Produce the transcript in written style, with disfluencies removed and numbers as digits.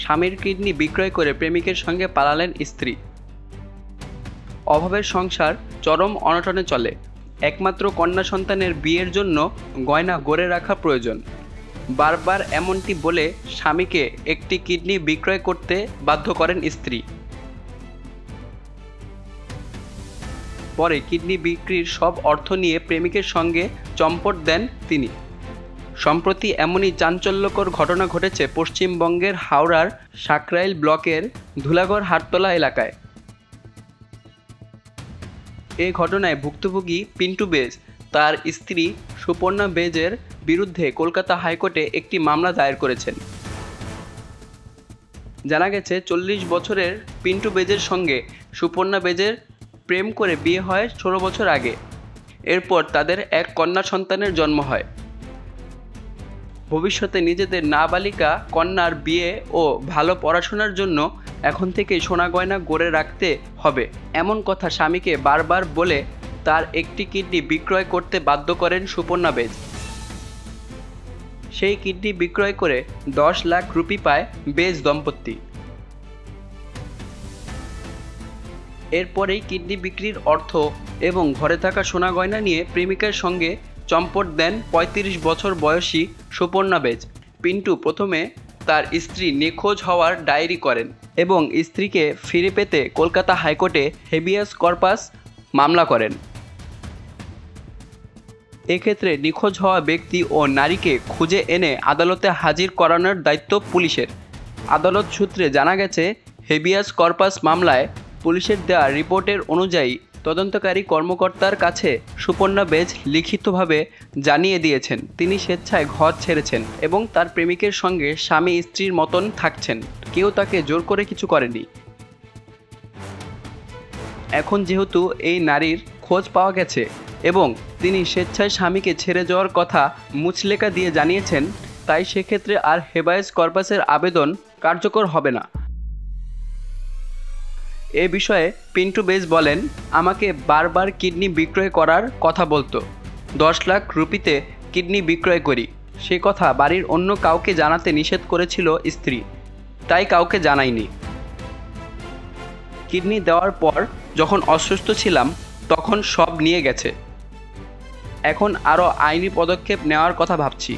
স্বামীর কিডনি বিক্রয় করে প্রেমিকের সঙ্গে পালালেন স্ত্রী। অভাবের সংসার চরম অনটনে চলে। একমাত্র কন্যা সন্তানের বিয়ের জন্য গয়না গড়ে রাখা প্রয়োজন। বারবার এমনটি বলে স্বামীকে একটি কিডনি বিক্রয় করতে বাধ্য করেন স্ত্রী। পরে কিডনি বিক্রির সব অর্থ নিয়ে প্রেমিকের সঙ্গে চম্পট দেন তিনি। সম্প্রতি এমনই চাঞ্চল্যকর ঘটনা ঘটেছে পশ্চিমবঙ্গের হাওড়ার সাকরাইল ব্লকের ধুলাগড় হাটতলা এলাকায়। এই ঘটনায় ভুক্তভোগী পিন্টু বেজ তার স্ত্রী সুপর্ণা বেজের বিরুদ্ধে কলকাতা হাইকোর্টে একটি মামলা দায়ের করেছেন। জানা গেছে 40 বছরের পিন্টু বেজের সঙ্গে সুপর্ণা বেজের প্রেম করে বিয়ে হয় 16 বছর আগে। এরপর তাদের এক কন্যা সন্তানের জন্ম হয়। ভবিষ্যতে নিজেদের নাবালিকা কন্যার বিয়ে ও ভালো পড়াশোনার জন্য এখন থেকেই সোনা গয়না গড়ে রাখতে হবে এমন কথা স্বামীকে বারবার বলে তার একটি কিডনি বিক্রয় করতে বাধ্য করেন সুপর্ণা বেজ। সেই কিডনি বিক্রয় করে 10 লাখ রুপি পায় বেজ দম্পতি। এরপরেই কিডনি বিক্রির অর্থ এবং ঘরে থাকা সোনা গয়না নিয়ে প্রেমিকার সঙ্গে চম্পট দেন 35 বছর বয়সী সুপর্ণা বেজ। পিন্টু প্রথমে তার স্ত্রী নিখোঁজ হওয়ার ডায়েরি করেন এবং স্ত্রীকে ফিরে পেতে কলকাতা হাইকোর্টে হেবিয়াস কর্পাস মামলা করেন। এক্ষেত্রে নিখোঁজ হওয়া ব্যক্তি ও নারীকে খুঁজে এনে আদালতে হাজির করানোর দায়িত্ব পুলিশের। আদালত সূত্রে জানা গেছে, হেবিয়াস কর্পাস মামলায় পুলিশের দেওয়া রিপোর্টের অনুযায়ী তদন্তকারী কর্মকর্তার কাছে সুপর্ণা বেজ লিখিতভাবে জানিয়ে দিয়েছেন তিনি স্বেচ্ছায় ঘর ছেড়েছেন এবং তার প্রেমিকের সঙ্গে স্বামী স্ত্রীর মতন থাকছেন। কেউ তাকে জোর করে কিছু করেনি। এখন যেহেতু এই নারীর খোঁজ পাওয়া গেছে এবং তিনি স্বেচ্ছায় স্বামীকে ছেড়ে যাওয়ার কথা মুচলেখা দিয়ে জানিয়েছেন, তাই সেক্ষেত্রে আর হেবিয়াস কর্পাসের আবেদন কার্যকর হবে না। এ বিষয়ে পিন্টু বেজ বলেন, আমাকে বারবার কিডনি বিক্রয় করার কথা বলতো। 10 লাখ রুপিতে কিডনি বিক্রয় করি, সে কথা বাড়ির অন্য কাউকে জানাতে নিষেধ করেছিল স্ত্রী, তাই কাউকে জানাইনি। কিডনি দেওয়ার পর যখন অসুস্থ ছিলাম তখন সব নিয়ে গেছে। এখন আরও আইনি পদক্ষেপ নেওয়ার কথা ভাবছি।